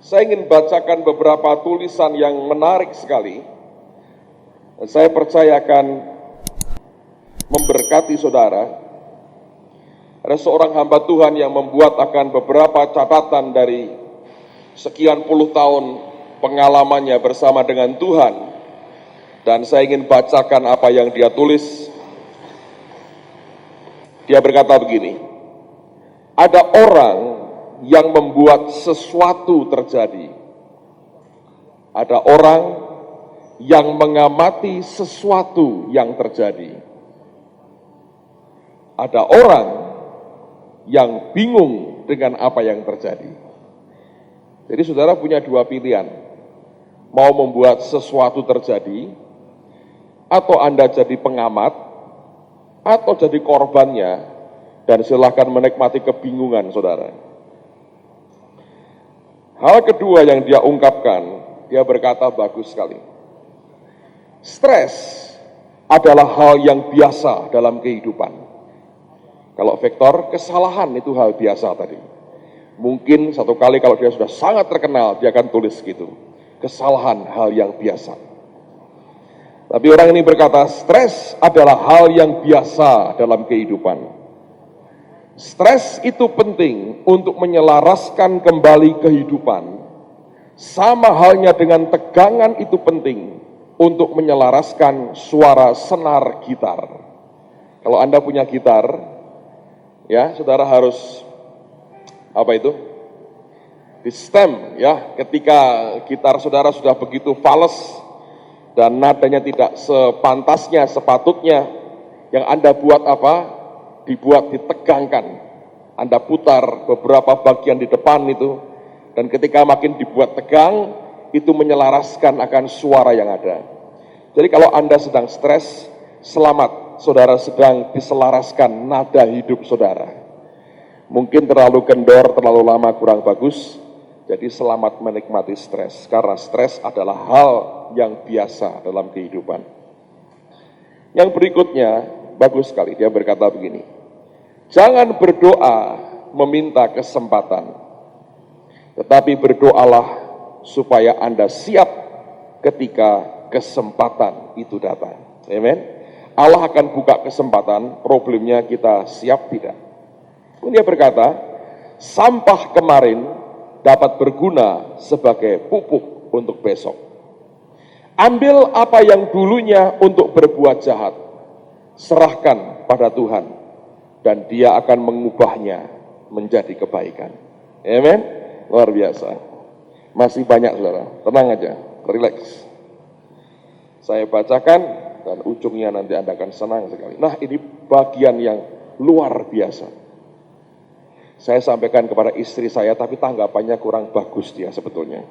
Saya ingin bacakan beberapa tulisan yang menarik sekali. Saya percaya akan memberkati saudara. Ada seorang hamba Tuhan yang membuat akan beberapa catatan dari sekian puluh tahun pengalamannya bersama dengan Tuhan. Dan saya ingin bacakan apa yang dia tulis. Dia berkata begini, ada orang yang membuat sesuatu terjadi. Ada orang yang mengamati sesuatu yang terjadi. Ada orang yang bingung dengan apa yang terjadi. Jadi saudara punya dua pilihan. Mau membuat sesuatu terjadi, atau Anda jadi pengamat, atau jadi korbannya, dan silahkan menikmati kebingungan saudara. Hal kedua yang dia ungkapkan, dia berkata bagus sekali. Stres adalah hal yang biasa dalam kehidupan. Kalau Vektor, kesalahan itu hal biasa tadi. Mungkin satu kali kalau dia sudah sangat terkenal, dia akan tulis gitu. Kesalahan hal yang biasa. Tapi orang ini berkata, stres adalah hal yang biasa dalam kehidupan. Stres itu penting untuk menyelaraskan kembali kehidupan. Sama halnya dengan tegangan itu penting untuk menyelaraskan suara senar gitar. Kalau Anda punya gitar, ya, saudara harus di stem, ya, ketika gitar saudara sudah begitu fales dan nadanya tidak sepantasnya, sepatutnya, yang Anda buat dibuat ditegangkan. Anda putar beberapa bagian di depan itu, dan ketika makin dibuat tegang, itu menyelaraskan akan suara yang ada. Jadi kalau Anda sedang stres, selamat, saudara sedang diselaraskan nada hidup saudara. Mungkin terlalu kendor, terlalu lama, kurang bagus. Jadi selamat menikmati stres, karena stres adalah hal yang biasa dalam kehidupan. Yang berikutnya, bagus sekali, dia berkata begini. Jangan berdoa meminta kesempatan, tetapi berdoalah supaya Anda siap ketika kesempatan itu datang. Amen. Allah akan buka kesempatan, problemnya kita siap tidak. Dia berkata, sampah kemarin dapat berguna sebagai pupuk untuk besok. Ambil apa yang dulunya untuk berbuat jahat, serahkan pada Tuhan, dan Dia akan mengubahnya menjadi kebaikan. Amen. Luar biasa. Masih banyak saudara, tenang aja, relax. Saya bacakan dan ujungnya nanti Anda akan senang sekali. Nah, ini bagian yang luar biasa. Saya sampaikan kepada istri saya, tapi tanggapannya kurang bagus dia sebetulnya.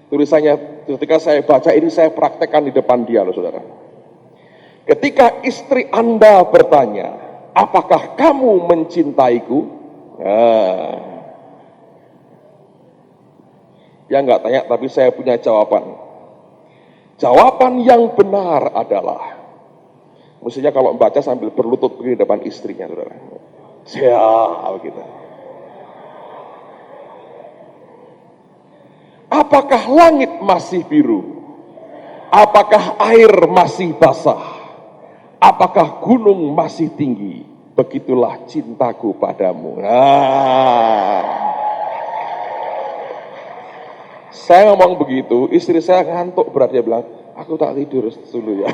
Tulisannya, ketika saya baca ini, saya praktekkan di depan dia loh saudara. Ketika istri Anda bertanya, apakah kamu mencintaiku? Dia nggak tanya, tapi saya punya jawaban. Jawaban yang benar adalah, mestinya kalau membaca sambil berlutut di depan istrinya saudara. Siap gitu. Apakah langit masih biru? Apakah air masih basah? Apakah gunung masih tinggi? Begitulah cintaku padamu. Saya ngomong begitu, istri saya ngantuk berat, dia bilang, aku tak tidur dulu ya.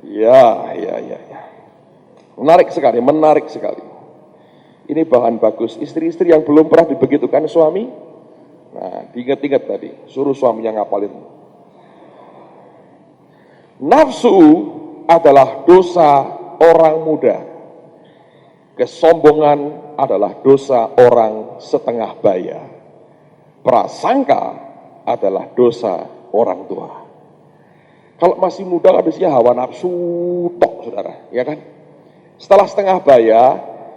Ya. Menarik sekali. Ini bahan bagus. Istri-istri yang belum pernah dibegitukan suami, nah, diingat-ingat tadi, suruh suaminya ngapalin. Nafsu adalah dosa orang muda. Kesombongan adalah dosa orang setengah baya. Prasangka adalah dosa orang tua. Kalau masih muda biasanya hawa nafsu tok saudara, ya kan? Setelah setengah baya,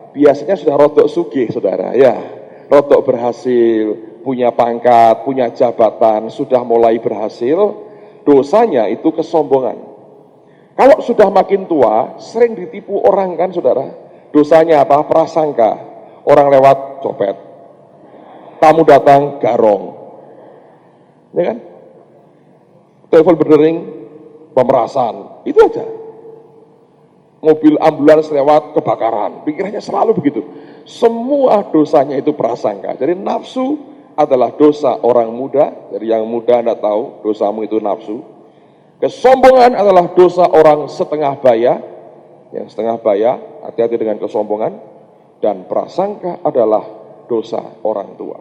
biasanya sudah rodok sugih saudara, ya. Rodok berhasil, punya pangkat, punya jabatan, sudah mulai berhasil, dosanya itu kesombongan. Kalau sudah makin tua, sering ditipu orang kan saudara, dosanya apa? Prasangka. orang lewat copet, tamu datang garong, ya kan? Telepon berdering, pemerasan, itu aja. Mobil ambulans lewat kebakaran, pikirannya selalu begitu. Semua dosanya itu prasangka. Jadi nafsu adalah dosa orang muda. Jadi yang muda Anda tahu, dosamu itu nafsu. Kesombongan adalah dosa orang setengah baya. Yang setengah baya, hati-hati dengan kesombongan. Dan prasangka adalah dosa orang tua.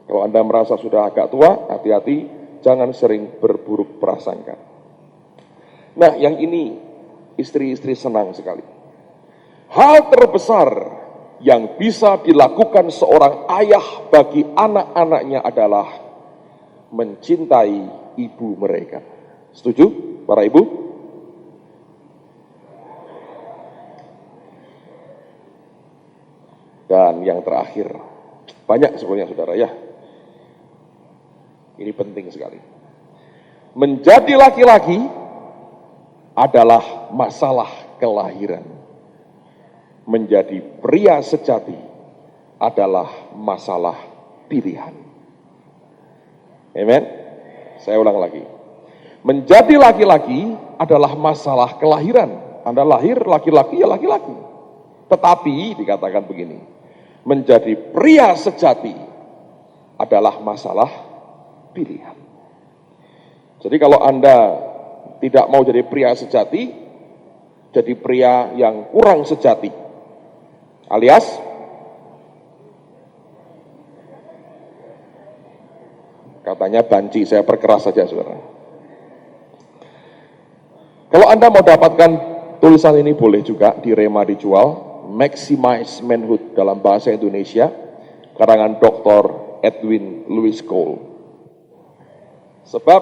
Kalau Anda merasa sudah agak tua, hati-hati, jangan sering berburuk prasangka. Nah, yang ini istri-istri senang sekali. Hal terbesar yang bisa dilakukan seorang ayah bagi anak-anaknya adalah mencintai ibu mereka. Setuju, para ibu? Dan yang terakhir, banyak sebenarnya saudara ya. Ini penting sekali. Menjadi laki-laki adalah masalah kelahiran. Menjadi pria sejati adalah masalah pilihan. Amen. Saya ulang lagi. Menjadi laki-laki adalah masalah kelahiran. Anda lahir laki-laki ya laki-laki. Tetapi dikatakan begini, menjadi pria sejati adalah masalah pilihan. Jadi kalau Anda tidak mau jadi pria sejati, jadi pria yang kurang sejati. Alias, katanya banci, saya perkeras saja saudara. Kalau Anda mau dapatkan tulisan ini boleh juga di Rema dijual, Maximize Manhood dalam bahasa Indonesia, karangan Dr. Edwin Louis Cole. Sebab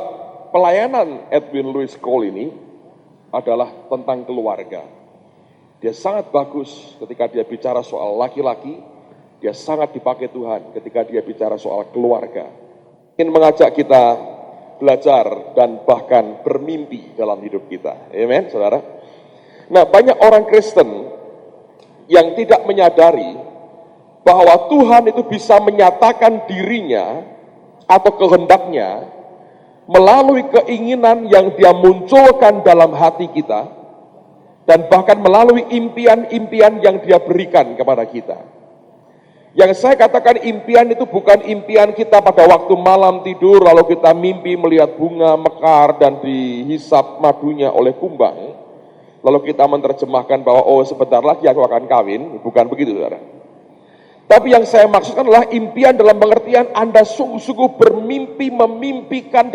pelayanan Edwin Louis Cole ini adalah tentang keluarga. Dia sangat bagus ketika dia bicara soal laki-laki, dia sangat dipakai Tuhan ketika dia bicara soal keluarga. Ingin mengajak kita belajar dan bahkan bermimpi dalam hidup kita. Amen, saudara. Nah, banyak orang Kristen yang tidak menyadari bahwa Tuhan itu bisa menyatakan dirinya atau kehendaknya melalui keinginan yang dia munculkan dalam hati kita, dan bahkan melalui impian-impian yang dia berikan kepada kita. Yang saya katakan impian itu bukan impian kita pada waktu malam tidur, lalu kita mimpi melihat bunga mekar dan dihisap madunya oleh kumbang, lalu kita menerjemahkan bahwa oh sebentar lagi aku akan kawin, bukan begitu saudara. Tapi yang saya maksudkan adalah impian dalam pengertian Anda sungguh-sungguh bermimpi, memimpikan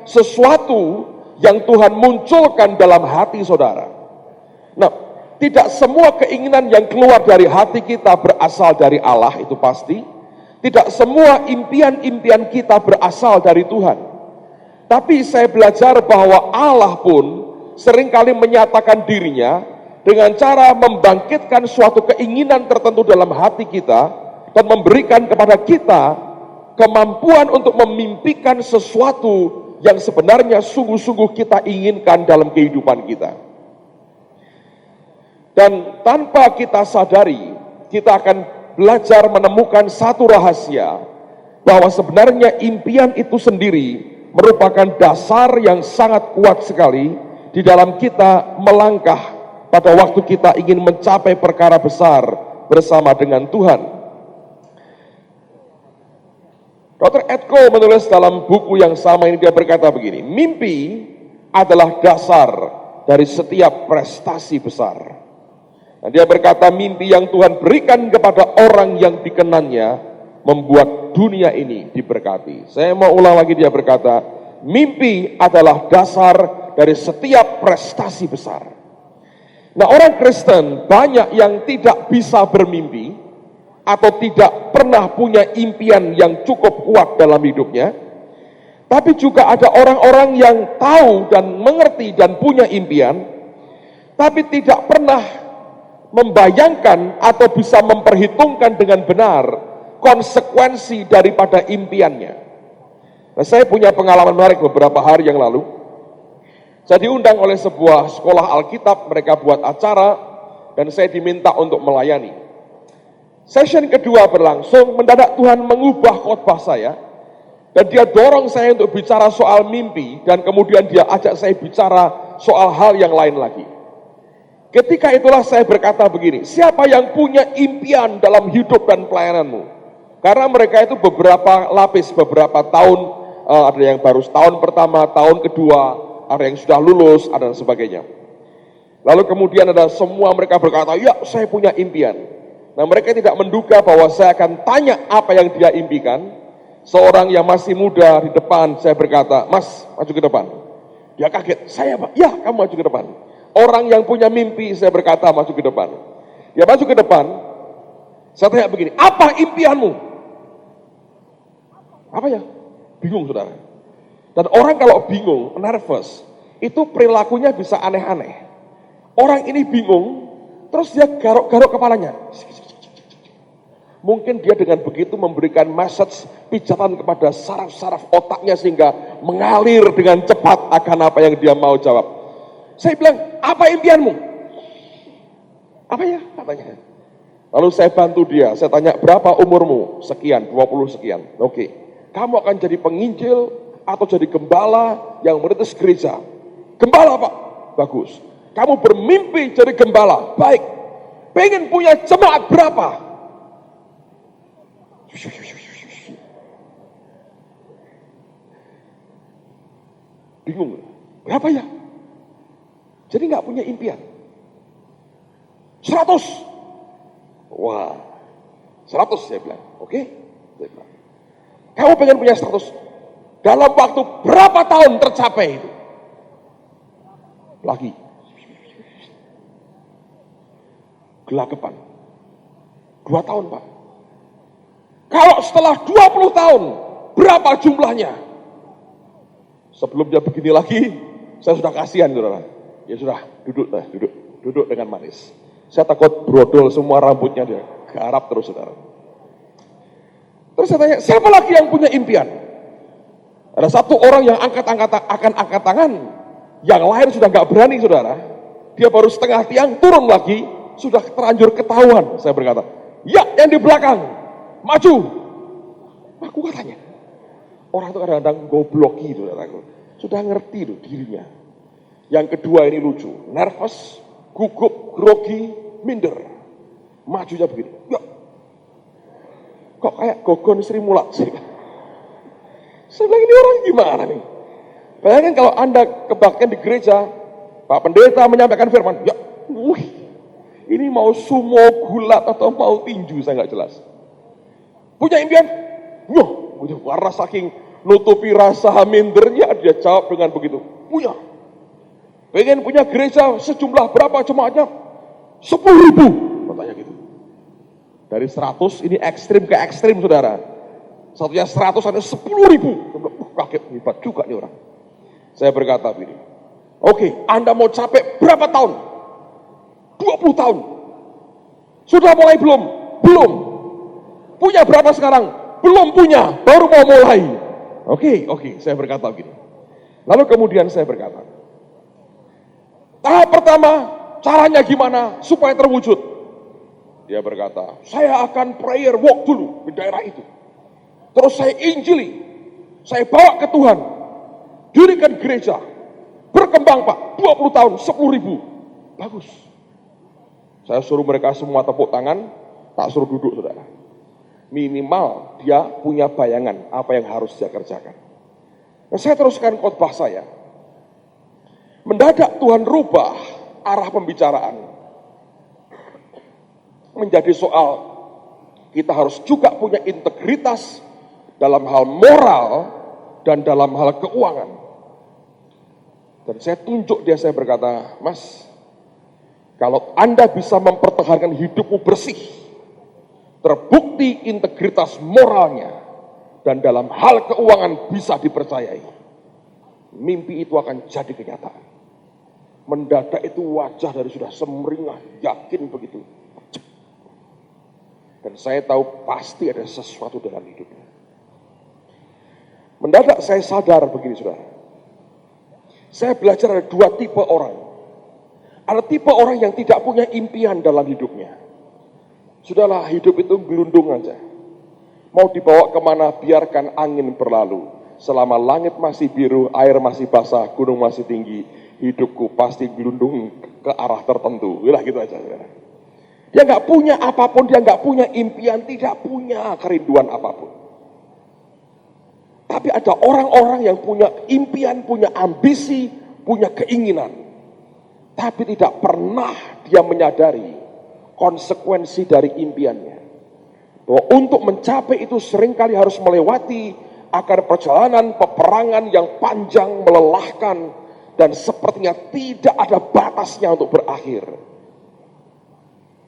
sesuatu yang Tuhan munculkan dalam hati saudara. Nah, tidak semua keinginan yang keluar dari hati kita berasal dari Allah, itu pasti. Tidak semua impian-impian kita berasal dari Tuhan. Tapi saya belajar bahwa Allah pun seringkali menyatakan dirinya dengan cara membangkitkan suatu keinginan tertentu dalam hati kita dan memberikan kepada kita kemampuan untuk memimpikan sesuatu yang sebenarnya sungguh-sungguh kita inginkan dalam kehidupan kita. Dan tanpa kita sadari, kita akan belajar menemukan satu rahasia, bahwa sebenarnya impian itu sendiri merupakan dasar yang sangat kuat sekali di dalam kita melangkah pada waktu kita ingin mencapai perkara besar bersama dengan Tuhan. Dr. Ed Cole menulis dalam buku yang sama ini, dia berkata begini, mimpi adalah dasar dari setiap prestasi besar. Dan dia berkata mimpi yang Tuhan berikan kepada orang yang dikenannya membuat dunia ini diberkati. Saya mau ulang lagi, dia berkata mimpi adalah dasar dari setiap prestasi besar. Nah, orang Kristen banyak yang tidak bisa bermimpi atau tidak pernah punya impian yang cukup kuat dalam hidupnya. Tapi juga ada orang-orang yang tahu dan mengerti dan punya impian, tapi tidak pernah membayangkan atau bisa memperhitungkan dengan benar konsekuensi daripada impiannya. Nah, saya punya pengalaman menarik beberapa hari yang lalu. Saya diundang oleh sebuah sekolah Alkitab, mereka buat acara, dan saya diminta untuk melayani. Session kedua berlangsung, mendadak Tuhan mengubah khotbah saya, dan dia dorong saya untuk bicara soal mimpi, dan kemudian dia ajak saya bicara soal hal yang lain lagi. Ketika itulah saya berkata begini, siapa yang punya impian dalam hidup dan pelayananmu? Karena mereka itu beberapa lapis, beberapa tahun, ada yang baru tahun pertama, tahun kedua, ada yang sudah lulus, ada dan sebagainya. Lalu kemudian ada semua mereka berkata, ya saya punya impian. Nah mereka tidak menduga bahwa saya akan tanya apa yang dia impikan. Seorang yang masih muda di depan, saya berkata, Mas maju ke depan. Dia kaget, saya Pak, ya kamu maju ke depan. Orang yang punya mimpi, saya berkata maju ke depan. Dia maju ke depan, saya tanya begini, apa impianmu? Apa ya? Bingung saudara. Dan orang kalau bingung, nervous, itu perilakunya bisa aneh-aneh. Orang ini bingung, terus dia garuk-garuk kepalanya. Mungkin dia dengan begitu memberikan message pijatan kepada saraf-saraf otaknya sehingga mengalir dengan cepat akan apa yang dia mau jawab. Saya bilang, apa impianmu? Apa ya? Katanya. Lalu saya bantu dia, saya tanya, berapa umurmu? Sekian, 20 sekian. Oke. Kamu akan jadi penginjil atau jadi gembala yang merintis gereja? Gembala Pak, bagus. Kamu bermimpi jadi gembala, baik. Pengen punya jemaat berapa? Bingung, berapa ya? Jadi nggak punya impian. 100. Wah, 100 saya bilang, oke? Saya bilang. Kamu pengen punya 100, dalam waktu berapa tahun tercapai itu? Lagi. Gelagapan. 2 tahun Pak. Kalau setelah 20 tahun, berapa jumlahnya? Sebelum dia begini lagi, saya sudah kasihan saudara. Ya sudah, duduk dengan manis. Saya takut brodol semua rambutnya dia, garap terus saudara. Terus saya tanya, siapa lagi yang punya impian? Ada satu orang yang akan angkat tangan, yang lain sudah nggak berani saudara. Dia baru setengah tiang, turun lagi, sudah terlanjur ketahuan. Saya berkata, ya yang di belakang, maju. Aku katanya, orang itu kadang-kadang gobloki saudara. Sudah ngerti loh dirinya. Yang kedua ini lucu, nervous, gugup, grogi, minder. Majunya begini, ya. Kok kayak Gogon Sri Mulat sih? Saya bilang ini orang gimana nih? Bayangkan kalau Anda kebaktian di gereja, Pak Pendeta menyampaikan firman, ya, ini mau sumo gulat atau mau tinju, saya nggak jelas. Punya impian? Karena saking nutupi rasa mindernya, dia jawab dengan begitu. Punya. Pengen punya gereja sejumlah berapa jemaatnya? 10.000, katanya gitu. Dari 100 ini ekstrim ke ekstrim saudara. Satunya 100, ada 10.000. Kaget, hebat juga nih orang. Saya berkata begini, oke, Anda mau capek berapa tahun? 20 tahun. Sudah mulai belum? Belum. Punya berapa sekarang? Belum punya, baru mau mulai. Oke, saya berkata begini. Lalu kemudian saya berkata, tahap pertama, caranya gimana supaya terwujud? Dia berkata, saya akan prayer walk dulu di daerah itu. Terus saya injili, saya bawa ke Tuhan, dirikan gereja, berkembang Pak, 20 tahun, 10.000. Bagus. Saya suruh mereka semua tepuk tangan, tak suruh duduk saudara. Minimal dia punya bayangan apa yang harus dia kerjakan. Nah, saya teruskan khotbah saya. Mendadak Tuhan rubah arah pembicaraan. Menjadi soal kita harus juga punya integritas dalam hal moral dan dalam hal keuangan. Dan saya tunjuk dia, saya berkata, Mas, kalau Anda bisa mempertahankan hidupmu bersih, terbukti integritas moralnya, dan dalam hal keuangan bisa dipercayai, mimpi itu akan jadi kenyataan. Mendadak itu wajah dari sudah semeringah, yakin begitu. Dan saya tahu pasti ada sesuatu dalam hidupnya. Mendadak saya sadar begini saudara. Saya belajar ada 2 tipe orang. Ada tipe orang yang tidak punya impian dalam hidupnya. Sudahlah, hidup itu gelundung aja. Mau dibawa kemana, biarkan angin berlalu. Selama langit masih biru, air masih basah, gunung masih tinggi, hidupku pasti gelundung ke arah tertentu. Udah gitu aja. Dia nggak punya apapun, dia nggak punya impian, tidak punya kerinduan apapun. Tapi ada orang-orang yang punya impian, punya ambisi, punya keinginan. Tapi tidak pernah dia menyadari konsekuensi dari impiannya. Bahwa untuk mencapai itu seringkali harus melewati akan perjalanan peperangan yang panjang, melelahkan, dan sepertinya tidak ada batasnya untuk berakhir.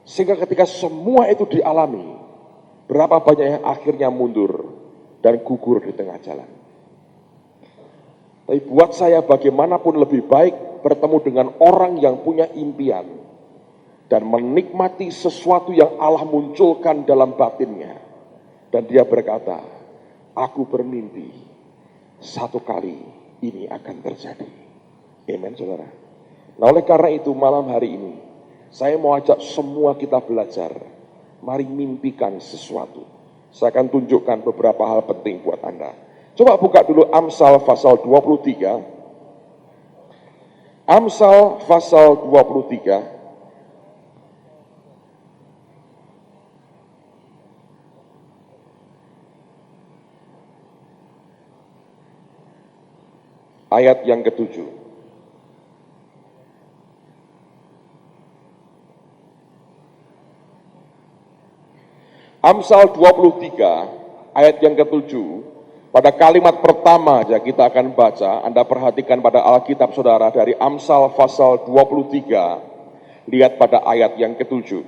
Sehingga ketika semua itu dialami, berapa banyak yang akhirnya mundur dan gugur di tengah jalan. Tapi buat saya bagaimanapun lebih baik bertemu dengan orang yang punya impian dan menikmati sesuatu yang Allah munculkan dalam batinnya. Dan dia berkata, aku bermimpi satu kali ini akan terjadi. Amen, saudara. Nah, oleh karena itu malam hari ini saya mau ajak semua kita belajar. Mari mimpikan sesuatu. Saya akan tunjukkan beberapa hal penting buat Anda. Coba buka dulu Amsal pasal 23. Amsal pasal 23. Ayat yang ke-7. Amsal 23 ayat yang ke-7. Pada kalimat pertama aja kita akan baca, Anda perhatikan pada Alkitab saudara dari Amsal pasal 23, lihat pada ayat yang ke-7.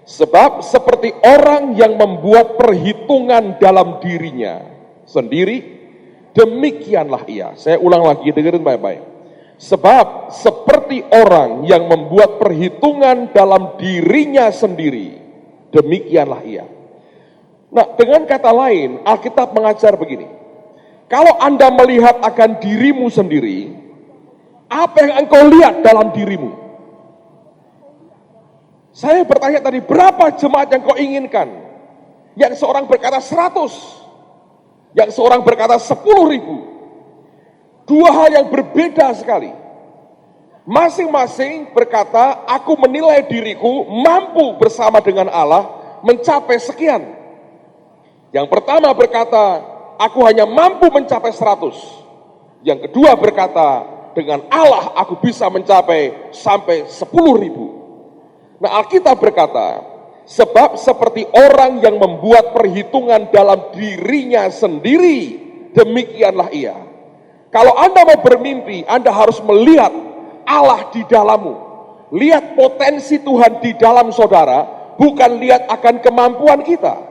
Sebab seperti orang yang membuat perhitungan dalam dirinya sendiri, demikianlah ia. Saya ulang lagi, dengerin baik-baik. Sebab seperti orang yang membuat perhitungan dalam dirinya sendiri, demikianlah ia. Nah, dengan kata lain, Alkitab mengajar begini. Kalau Anda melihat akan dirimu sendiri, apa yang engkau lihat dalam dirimu? Saya bertanya tadi, berapa jemaat yang kau inginkan? Yang seorang berkata 100, yang seorang berkata 10.000. Dua hal yang berbeda sekali. Masing-masing berkata, aku menilai diriku mampu bersama dengan Allah mencapai sekian. Yang pertama berkata, aku hanya mampu mencapai 100. Yang kedua berkata, dengan Allah aku bisa mencapai sampai 10.000. Nah, Alkitab berkata, sebab seperti orang yang membuat perhitungan dalam dirinya sendiri, demikianlah ia. Kalau Anda mau bermimpi, Anda harus melihat Allah di dalammu. Lihat potensi Tuhan di dalam saudara, bukan lihat akan kemampuan kita.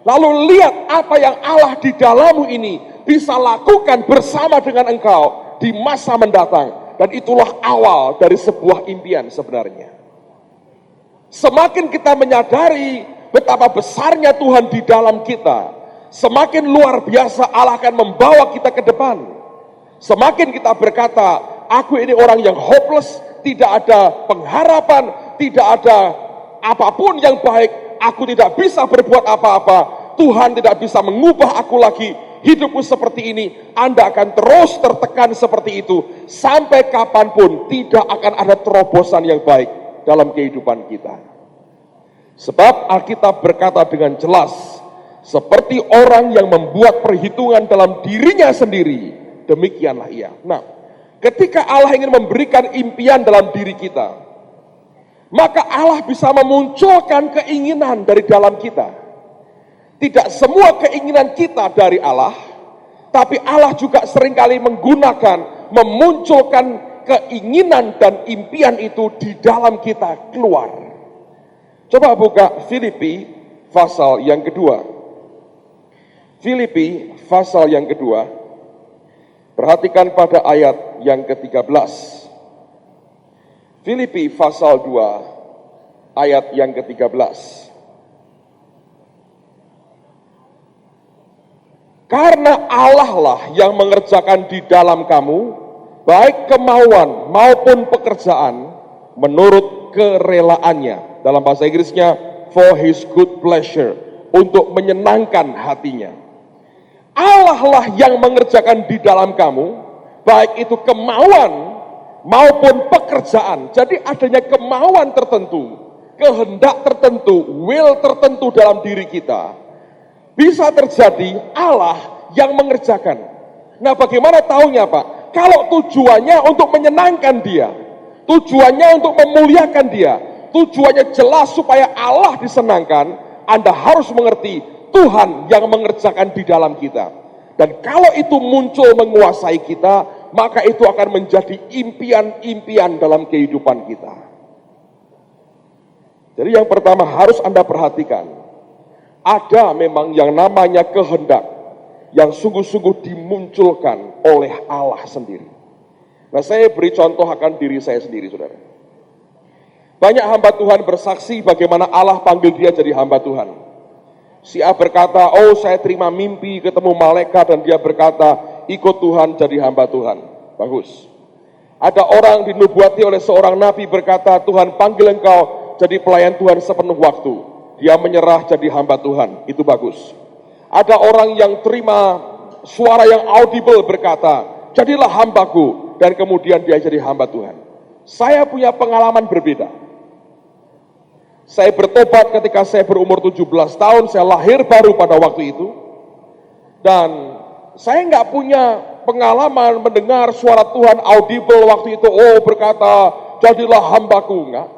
Lalu lihat apa yang Allah di dalammu ini bisa lakukan bersama dengan engkau di masa mendatang. Dan itulah awal dari sebuah impian sebenarnya. Semakin kita menyadari betapa besarnya Tuhan di dalam kita, semakin luar biasa Allah akan membawa kita ke depan. Semakin kita berkata, aku ini orang yang hopeless, tidak ada pengharapan, tidak ada apapun yang baik, aku tidak bisa berbuat apa-apa, Tuhan tidak bisa mengubah aku lagi, hidupku seperti ini. Anda akan terus tertekan seperti itu, sampai kapanpun tidak akan ada terobosan yang baik dalam kehidupan kita. Sebab Alkitab berkata dengan jelas, seperti orang yang membuat perhitungan dalam dirinya sendiri, demikianlah ia. Nah, ketika Allah ingin memberikan impian dalam diri kita, maka Allah bisa memunculkan keinginan dari dalam kita. Tidak semua keinginan kita dari Allah, tapi Allah juga seringkali menggunakan, memunculkan keinginan dan impian itu di dalam kita keluar. Coba buka Filipi pasal yang kedua. Filipi pasal yang kedua. Perhatikan pada ayat yang ke-13. Filipi pasal 2 ayat yang ke-13. Karena Allah lah yang mengerjakan di dalam kamu, baik kemauan maupun pekerjaan, menurut kerelaannya. Dalam bahasa Inggrisnya, for his good pleasure, untuk menyenangkan hatinya. Allah lah yang mengerjakan di dalam kamu, baik itu kemauan maupun pekerjaan. Jadi adanya kemauan tertentu, kehendak tertentu, will tertentu dalam diri kita, bisa terjadi Allah yang mengerjakan. Nah, bagaimana taunya, Pak? Kalau tujuannya untuk menyenangkan dia, tujuannya untuk memuliakan dia, tujuannya jelas supaya Allah disenangkan, Anda harus mengerti Tuhan yang mengerjakan di dalam kita. Dan kalau itu muncul menguasai kita, maka itu akan menjadi impian-impian dalam kehidupan kita. Jadi yang pertama harus Anda perhatikan, ada memang yang namanya kehendak yang sungguh-sungguh dimunculkan oleh Allah sendiri. Nah, saya beri contoh akan diri saya sendiri, saudara. Banyak hamba Tuhan bersaksi bagaimana Allah panggil dia jadi hamba Tuhan. Si A berkata, oh saya terima mimpi ketemu malaikat, dan dia berkata, ikut Tuhan jadi hamba Tuhan. Bagus. Ada orang dinubuati oleh seorang nabi berkata, Tuhan panggil engkau jadi pelayan Tuhan sepenuh waktu. Dia menyerah jadi hamba Tuhan. Itu bagus. Ada orang yang terima suara yang audible berkata, jadilah hambaku, dan kemudian dia jadi hamba Tuhan. Saya punya pengalaman berbeda. Saya bertobat ketika saya berumur 17 tahun, saya lahir baru pada waktu itu. Dan saya nggak punya pengalaman mendengar suara Tuhan audible waktu itu, oh berkata, jadilah hambaku, enggak.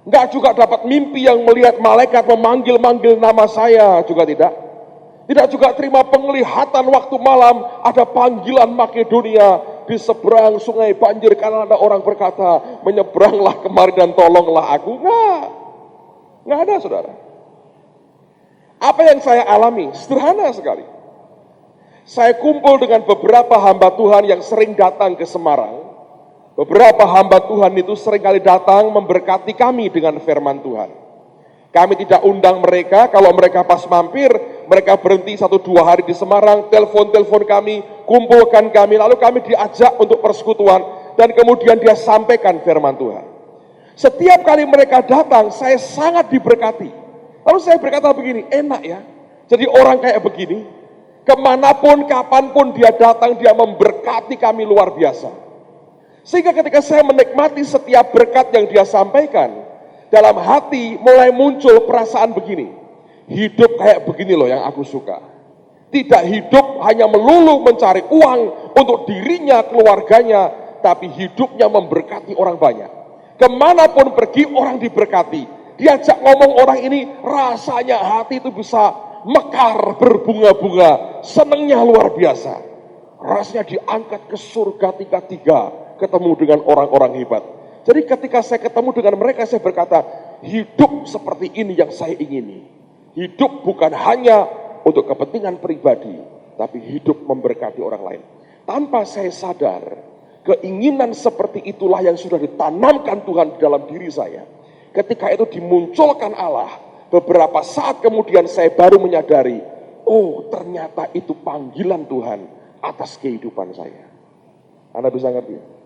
Enggak juga dapat mimpi yang melihat malaikat memanggil-manggil nama saya, juga tidak. Tidak juga terima penglihatan waktu malam, ada panggilan Makedonia di seberang sungai banjir, karena ada orang berkata, menyeberanglah kemari dan tolonglah aku. Nggak ada, saudara. Apa yang saya alami sederhana sekali. Saya kumpul dengan beberapa hamba Tuhan yang sering datang ke Semarang. Beberapa hamba Tuhan itu seringkali datang memberkati kami dengan firman Tuhan. Kami tidak undang mereka, kalau mereka pas mampir, mereka berhenti 1-2 hari di Semarang, telepon kami, kumpulkan kami, lalu kami diajak untuk persekutuan, dan kemudian dia sampaikan firman Tuhan. Setiap kali mereka datang, saya sangat diberkati. Lalu saya berkata begini, enak ya, jadi orang kayak begini, kemanapun, kapanpun dia datang, dia memberkati kami luar biasa. Sehingga ketika saya menikmati setiap berkat yang dia sampaikan, dalam hati mulai muncul perasaan begini, hidup kayak begini loh yang aku suka. Tidak hidup hanya melulu mencari uang untuk dirinya, keluarganya, tapi hidupnya memberkati orang banyak. Kemanapun pergi orang diberkati. Diajak ngomong orang ini, rasanya hati itu bisa mekar, berbunga-bunga, senangnya luar biasa. Rasanya diangkat ke surga tingkat 3, ketemu dengan orang-orang hebat. Jadi ketika saya ketemu dengan mereka, saya berkata, hidup seperti ini yang saya ingini. Hidup bukan hanya untuk kepentingan pribadi, tapi hidup memberkati orang lain. Tanpa saya sadar, keinginan seperti itulah yang sudah ditanamkan Tuhan di dalam diri saya. Ketika itu dimunculkan Allah, beberapa saat kemudian saya baru menyadari, oh ternyata itu panggilan Tuhan atas kehidupan saya. Anda bisa ngerti?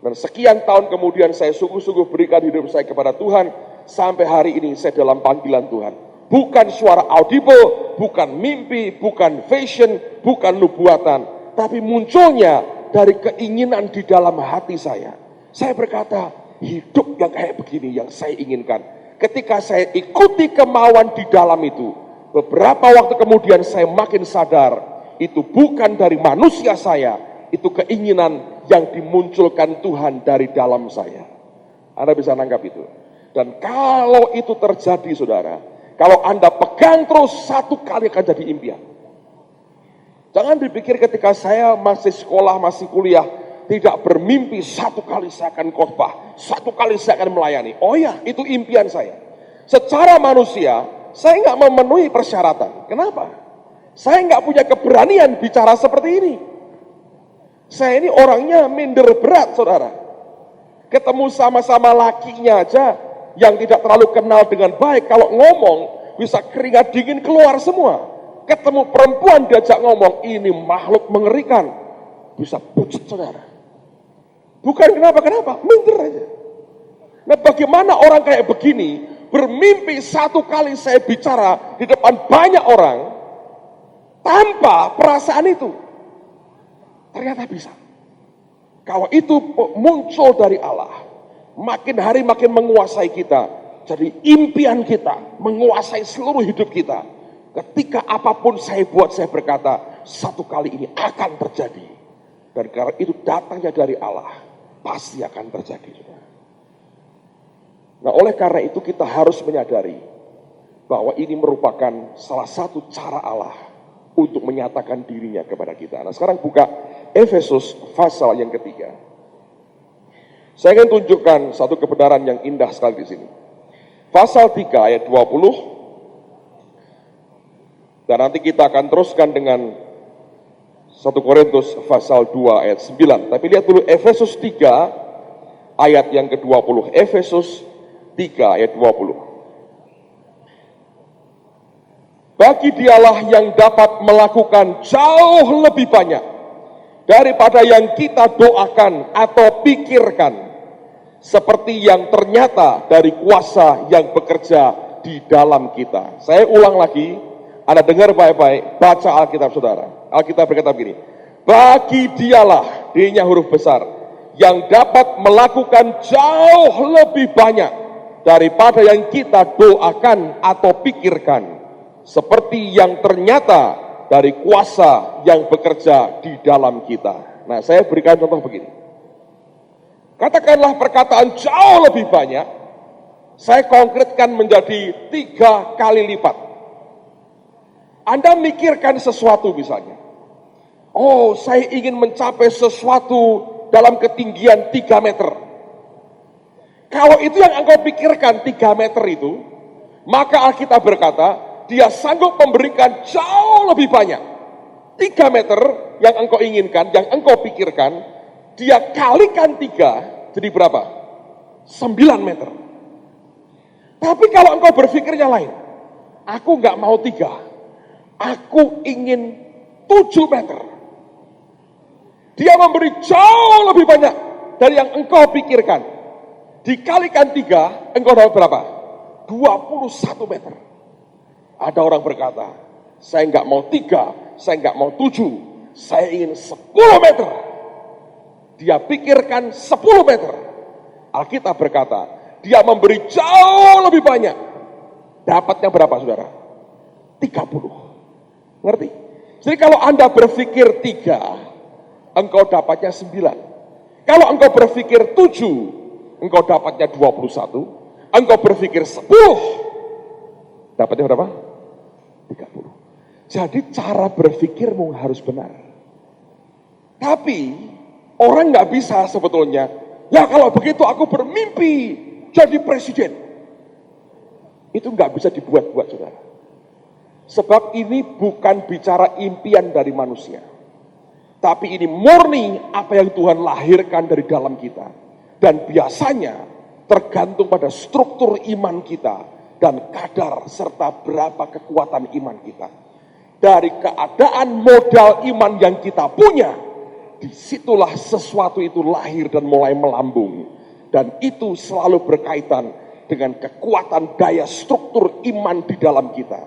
Dan sekian tahun kemudian saya sungguh-sungguh berikan hidup saya kepada Tuhan. Sampai hari ini saya dalam panggilan Tuhan. Bukan suara audible, bukan mimpi, bukan vision, bukan nubuatan. Tapi munculnya dari keinginan di dalam hati saya. Saya berkata, hidup yang kayak begini yang saya inginkan. Ketika saya ikuti kemauan di dalam itu, beberapa waktu kemudian saya makin sadar, itu bukan dari manusia saya, itu keinginan yang dimunculkan Tuhan dari dalam saya. Anda bisa nangkap itu. Dan kalau itu terjadi, saudara, kalau Anda pegang terus, satu kali akan jadi impian. Jangan dipikir ketika saya masih sekolah, masih kuliah, tidak bermimpi satu kali saya akan khotbah, satu kali saya akan melayani. Oh ya, itu impian saya. Secara manusia, saya nggak memenuhi persyaratan. Kenapa? Saya nggak punya keberanian bicara seperti ini. Saya ini orangnya minder berat, saudara. Ketemu sama-sama lakinya aja yang tidak terlalu kenal dengan baik, kalau ngomong bisa keringat dingin keluar semua. Ketemu perempuan diajak ngomong, ini makhluk mengerikan, bisa pucat, saudara. Bukan kenapa-kenapa, minder aja. Nah, bagaimana orang kayak begini bermimpi satu kali saya bicara di depan banyak orang tanpa perasaan itu? Ternyata bisa. Kalau itu muncul dari Allah, makin hari makin menguasai kita. Jadi impian kita menguasai seluruh hidup kita. Ketika apapun saya buat, saya berkata, satu kali ini akan terjadi. Dan karena itu datangnya dari Allah, pasti akan terjadi. Nah, oleh karena itu kita harus menyadari bahwa ini merupakan salah satu cara Allah untuk menyatakan dirinya kepada kita. Nah, sekarang buka Efesus pasal yang ketiga. Saya ingin tunjukkan satu kebenaran yang indah sekali di sini. Pasal 3 ayat 20. Dan nanti kita akan teruskan dengan 1 Korintus pasal 2 ayat 9. Tapi lihat dulu Efesus 3 ayat yang ke-20. Efesus 3 ayat 20. Bagi dialah yang dapat melakukan jauh lebih banyak daripada yang kita doakan atau pikirkan, seperti yang ternyata dari kuasa yang bekerja di dalam kita. Saya ulang lagi, Anda dengar baik-baik, baca Alkitab saudara. Alkitab berkata begini, bagi dialah, D-nya huruf besar, yang dapat melakukan jauh lebih banyak daripada yang kita doakan atau pikirkan, seperti yang ternyata dari kuasa yang bekerja di dalam kita. Nah, saya berikan contoh begini. Katakanlah perkataan jauh lebih banyak, saya konkretkan menjadi 3 kali lipat. Anda mikirkan sesuatu misalnya, oh saya ingin mencapai sesuatu dalam ketinggian 3 meter. Kalau itu yang engkau pikirkan 3 meter itu, maka Alkitab berkata, dia sanggup memberikan jauh lebih banyak. 3 meter yang engkau inginkan, yang engkau pikirkan, dia kalikan 3, jadi berapa? 9 meter. Tapi kalau engkau berpikirnya lain, aku nggak mau 3, aku ingin 7 meter. Dia memberi jauh lebih banyak dari yang engkau pikirkan. Dikalikan 3, engkau dapat berapa? 21 meter. Ada orang berkata, saya nggak mau 3, saya nggak mau 7, saya ingin 10 meter. Dia pikirkan 10 meter. Alkitab berkata, dia memberi jauh lebih banyak. Dapatnya berapa saudara? 30. Ngerti? Jadi kalau Anda berpikir 3, engkau dapatnya 9. Kalau engkau berpikir 7, engkau dapatnya 21. Engkau berpikir 10, dapatnya berapa? 30. Jadi cara berpikirmu harus benar. Tapi orang nggak bisa sebetulnya, ya kalau begitu aku bermimpi jadi presiden. Itu nggak bisa dibuat-buat saudara. Sebab ini bukan bicara impian dari manusia. Tapi ini murni apa yang Tuhan lahirkan dari dalam kita. Dan biasanya tergantung pada struktur iman kita dan kadar serta berapa kekuatan iman kita. Dari keadaan modal iman yang kita punya, disitulah sesuatu itu lahir dan mulai melambung. Dan itu selalu berkaitan dengan kekuatan daya struktur iman di dalam kita.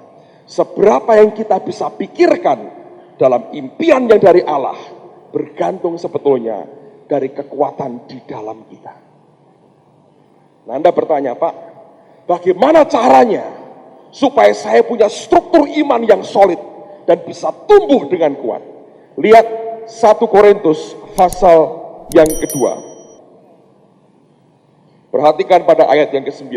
Seberapa yang kita bisa pikirkan dalam impian yang dari Allah, bergantung sebetulnya dari kekuatan di dalam kita. Nah, Anda bertanya, Pak, bagaimana caranya supaya saya punya struktur iman yang solid dan bisa tumbuh dengan kuat? Lihat 1 Korintus pasal yang kedua. Perhatikan pada ayat yang ke-9.